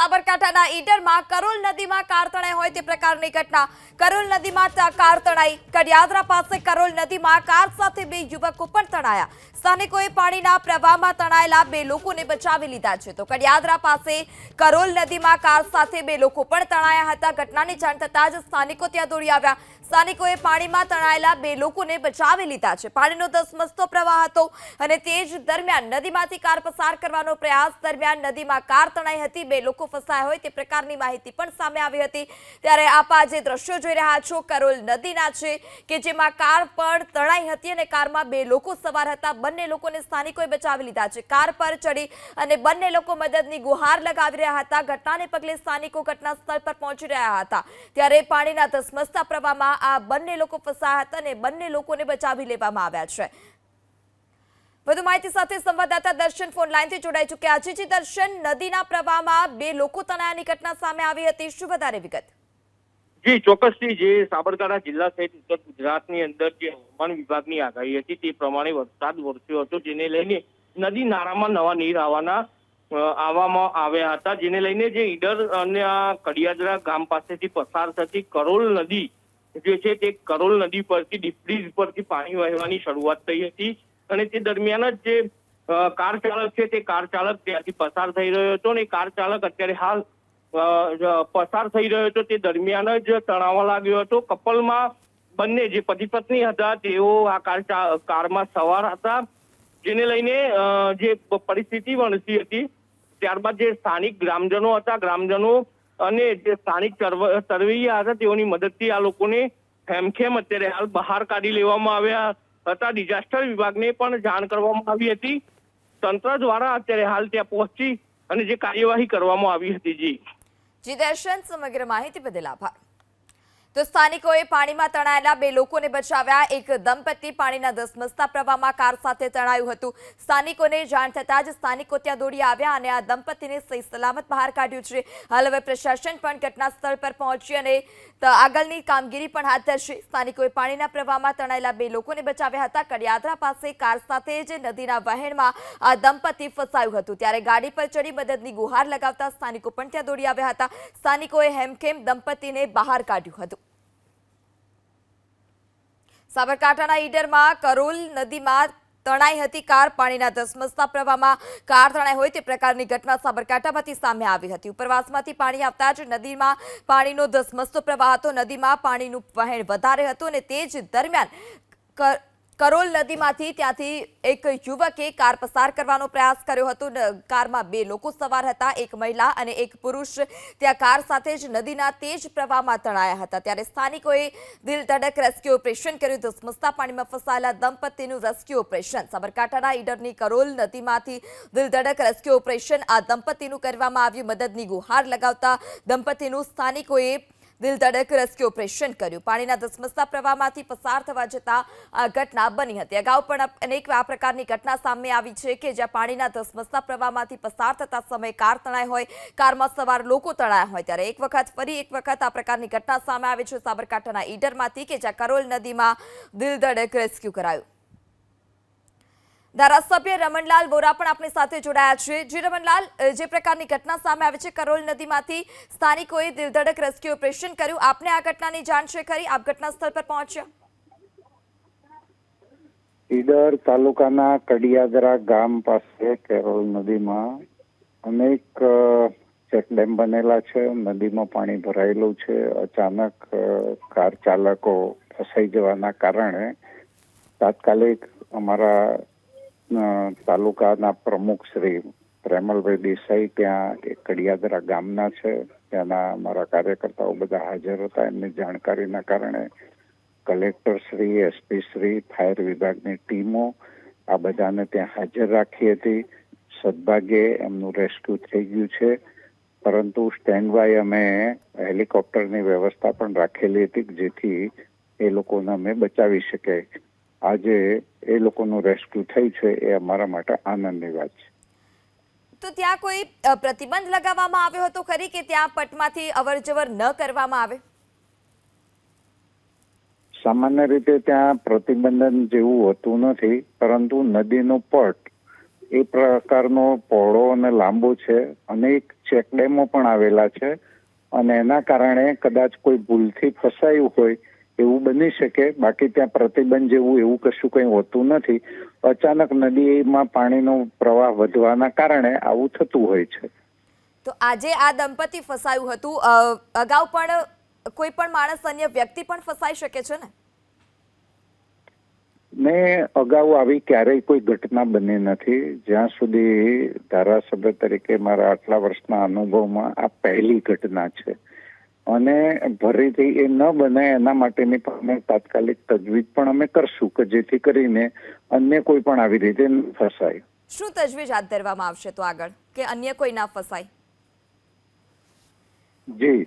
સાબરકાંઠાના ઈડરમાં કરોલ નદીમાં કાર તણાઈ હોય તે પ્રકારની ઘટના. કરોલ નદીમાં કાર તણાઈ. કડિયાદરા પાસે કરોલ નદીમાં કાર સાથે બે યુવકો પણ તણાયા. સ્થાનિકોએ પાણીના પ્રવાહમાં તણાયેલા બે લોકોને બચાવી લીધા છે. તો કડિયાદરા પાસે કરોલ નદીમાં કાર સાથે બે લોકો પણ તણાયા હતા. ઘટનાની જાણ થતાં જ સ્થાનિકો ત્યાં દોડી આવ્યા. સ્થાનિકોએ પાણીમાં તણાયેલા બે લોકોને બચાવી લીધા છે. પાણીનો ધસમસતો પ્રવાહ હતો અને તે જ દરમિયાન નદીમાંથી કાર પસાર કરવાનો પ્રયાસ દરમિયાન નદીમાં કાર તણાઈ હતી. બે લોકો ફસાયા હોય તે પ્રકારની માહિતી પણ સામે આવી હતી. ત્યારે આપ જે દ્રશ્યો જોઈ રહ્યા છો કરોલ નદીના છે કે જેમાં કાર પણ તણાઈ હતી અને કારમાં બે લોકો સવાર હતા. બંને લોકોને સ્થાનિકોએ બચાવી લીધા છે. કાર પર ચડી અને બંને લોકો મદદની ગુહાર લગાવી રહ્યા હતા. ઘટનાને પગલે સ્થાનિકો ઘટના સ્થળ પર પહોંચી રહ્યા હતા. ત્યારે પાણીના ધસમસતા પ્રવાહમાં આ બંને લોકો ફસાયા હતા અને બંને લોકોને બચાવી લેવામાં આવ્યા છે. વધુ માહિતી સાથે સંવાદદાતા દર્શન ફોન લાઈનથી જોડાઈ ચૂક્યા છે. જી દર્શન, નદીના પ્રવાહમાં બે લોકો તણાયાની ઘટના સામે આવી હતી, શું વધારે વિગત? જી ચોક્કસથી જે સાબરકાંઠા જિલ્લા સહિત ઉત્તર ગુજરાતની અંદર જે હવામાન વિભાગની આગાહી હતી તે પ્રમાણે વરસાદ વરસ્યો હતો, જેને લઈને નદી નાળામાં નવા નીર આવવામાં આવ્યા હતા. જેને લઈને જે ઈડર અને કડિયાદરા ગામ પાસેથી પસાર થતી કરોલ નદી જે છે તે કરોલ નદી પરથી ડીપબ્રિજ પરથી પાણી વહેવાની શરૂઆત થઈ હતી અને તે દરમિયાન જ જે કાર ચાલક છે તે કાર ચાલક ત્યાંથી પસાર થઈ રહ્યો હતો અને કાર ચાલક અત્યારે હાલ પસાર થઈ રહ્યો હતો તે દરમિયાન જ તણાવવા લાગ્યો હતો. કપલમાં બંને જે પતિ પત્ની હતા તેઓ આ કારમાં સવાર હતા, જેને લઈને જે પરિસ્થિતિ વણસી હતી. ત્યારબાદ જે સ્થાનિક ગ્રામજનો હતા, ગ્રામજનો અને જે સ્થાનિક તરવૈયા હતા તેઓની મદદથી આ લોકોને હેમખેમ અત્યારે હાલ બહાર કાઢી લેવામાં આવ્યા હતા. ડિઝાસ્ટર વિભાગને પણ જાણ કરવામાં આવી હતી. તંત્ર દ્વારા અત્યારે હાલ ત્યાં પહોંચી અને જે કાર્યવાહી કરવામાં આવી હતી. જી દર્શન, સમગ્ર માહિતી બદલ આભાર. તો સ્થાનિકોએ પાણીમાં તણાયેલા બે લોકોને બચાવ્યા. એક દંપતી પાણીના ધસમસતા પ્રવાહમાં કાર સાથે તણાયું હતું. સ્થાનિકોને જાણ થતાં જ સ્થાનિકો ત્યાં દોડી આવ્યા અને આ દંપતીને સહી સલામત બહાર કાઢ્યું છે. હાલ હવે પ્રશાસન પણ ઘટના સ્થળ પર પહોંચી અને આગળની કામગીરી પણ હાથ ધરશે. સ્થાનિકોએ પાણીના પ્રવાહમાં તણાયેલા બે લોકોને બચાવ્યા હતા. કડિયાદરા પાસે કાર સાથે જ નદીના વહેણમાં આ દંપતી ફસાયું હતું. ત્યારે ગાડી પર ચડી મદદની ગુહાર લગાવતા સ્થાનિકો પણ ત્યાં દોડી આવ્યા હતા. સ્થાનિકોએ હેમખેમ દંપતીને બહાર કાઢ્યું હતું. સાબરકાંઠાના ઈડરમાં કરોલ નદીમાં તણાઈ હતી કાર. પાણીના ધસમસતા પ્રવાહમાં કાર તણાઈ હોય તે પ્રકારની ઘટના સાબરકાંઠામાંથી સામે આવી હતી. ઉપરવાસમાંથી પાણી આવતા જ નદીમાં પાણીનો ધસમસતો પ્રવાહ હતો. નદીમાં પાણીનું વહેણ વધારે હતું અને તે જ દરમિયાન કરોલ નદીમાંથી ત્યાંથી એક યુવકે કાર પસાર કરવાનો પ્રયાસ કર્યો હતો. કારમાં બે લોકો સવાર હતા, એક મહિલા અને એક પુરુષ. ત્યાં કાર સાથે જ નદીના તેજ પ્રવાહમાં તણાયા હતા. ત્યારે સ્થાનિકોએ દિલ ધડક રેસ્ક્યુ ઓપરેશન કર્યું. ધસમસતા પાણીમાં ફસાયેલા દંપતીનું રેસ્ક્યુ ઓપરેશન. સાબરકાંઠાના ઈડરની કરોલ નદીમાંથી દિલ ધડક રેસ્ક્યુ ઓપરેશન આ દંપતીનું કરવામાં આવ્યું. મદદની ગુહાર લગાવતા દંપતીનું સ્થાનિકોએ દિલ ધડક રેસ્ક્યુ ઓપરેશન કર્યું. પાણીના ધસમસતા પ્રવાહમાંથી પસાર થવા જતાં આ ઘટના બની હતી. અગાઉ પણ અનેક આ પ્રકારની ઘટના સામે આવી છે કે જ્યાં પાણીના ધસમસતા પ્રવાહમાંથી પસાર થતા સમયે કાર તણાઈ હોય, કારમાં સવાર લોકો તણાયા હોય. ત્યારે ફરી એક વખત આ પ્રકારની ઘટના સામે આવી છે સાબરકાંઠાના ઈડરમાંથી કે જ્યાં કરોલ નદીમાં દિલ ધડક રેસ્ક્યુ કરાયું. ધારાસભ્ય રમણલાલ વોરા પણ આપણી સાથે જોડાયા છે. જી રમણલાલ, જે પ્રકારની ઘટના સામે આવી છે કરોલ નદીમાંથી સ્થાનિકોએ દિલ ધડક રેસ્ક્યુ ઓપરેશન કર્યું, આપને આ ઘટનાની જાણ છે ખરી? આપ ઘટના સ્થળ પર પહોંચ્યા? ઈડર તાલુકાના કડિયાદરા ગામ પાસે કરોલ નદીમાં અનેક ચેકડેમ બનેલા છે. નદીમાં પાણી ભરાયેલું છે. અચાનક કાર ચાલકો ફસાઈ જવાના કારણે તાત્કાલિક અમારા તાલુકાના પ્રમુખ શ્રી પ્રેમલભાઈ દેસાઈ ત્યાં કડિયાદરા ગામના છે, ત્યાંના અમારા કાર્યકર્તાઓ બધા હાજર હતા. એમની જાણકારીના કારણે collector Shri, SP Shri, fire વિભાગની ટીમો આ બધાને ત્યાં હાજર રાખી હતી. સદભાગ્યે એમનું રેસ્ક્યુ થઈ ગયું છે, પરંતુ સ્ટેન્ડ બાય અમે હેલિકોપ્ટરની વ્યવસ્થા પણ રાખેલી હતી જેથી એ લોકોને અમે બચાવી શકે. આજે એ લોકોનું રેસ્ક્યુ થયું છે એ અમારા માટે આનંદની વાત છે. તો ત્યાં કોઈ પ્રતિબંધ લગાવવામાં આવ્યો હતો ખરી કે ત્યાં પટમાંથી અવરજવર ન કરવામાં આવે? સામાન્ય રીતે ત્યાં પ્રતિબંધન જેવું હોતું નથી, પરંતુ નદીનો પટ એ પ્રકારનો પહોળો અને લાંબો છે. અનેક ચેકડેમો પણ આવેલા છે અને એના કારણે કદાચ કોઈ ભૂલથી ફસાયું હોય એવું બની શકે. બાકી ત્યાં પ્રતિબંધ જેવું એવું કશું કંઈ હોતું નથી. અચાનક નદીમાં પાણીનો પ્રવાહ વધવાના કારણે આવું થતું હોય છે. તો આજે આ દંપતી ફસાયું હતું, અગાઉ પણ કોઈ પણ માણસ, અન્ય વ્યક્તિ પણ ફસાઈ શકે છે ને? ને અગાઉ આવી ક્યારેય કોઈ ઘટના બની નથી. જ્યાં સુધી ધારાસભ્ય તરીકે મારા આટલા વર્ષના અનુભવમાં આ પહેલી ઘટના છે અને ફરીથી એ ન બને એના માટેની પણ અમે તાત્કાલિક તજવીજ પણ અમે કરશું કે જેથી કરીને અન્ય કોઈ પણ આવી રીતે ન ફસાય. શું તજવીજ હાથ ધરવામાં આવશે તો આગળ, કે અન્ય કોઈ ના ફસાય? જી,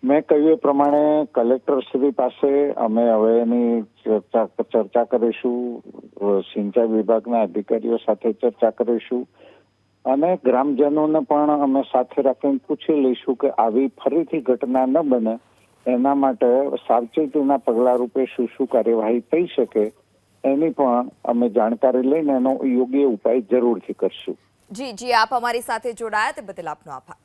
મેં કહ્યું એ પ્રમાણે કલેક્ટર શ્રી પાસે અમે હવે એની ચર્ચા કરીશું. સિંચાઈ વિભાગના અધિકારીઓ સાથે ચર્ચા કરીશું અને ગ્રામજનોને પણ અમે સાથે રાખીને પૂછી લઈશું કે આવી ફરીથી ઘટના ન બને એના માટે સાવચેતીના પગલા રૂપે શું શું કાર્યવાહી થઈ શકે એની પણ અમે જાણકારી લઈને એનો યોગ્ય ઉપાય જરૂરથી કરશું. જી, આપ અમારી સાથે જોડાયા તે બદલ આપનો આભાર.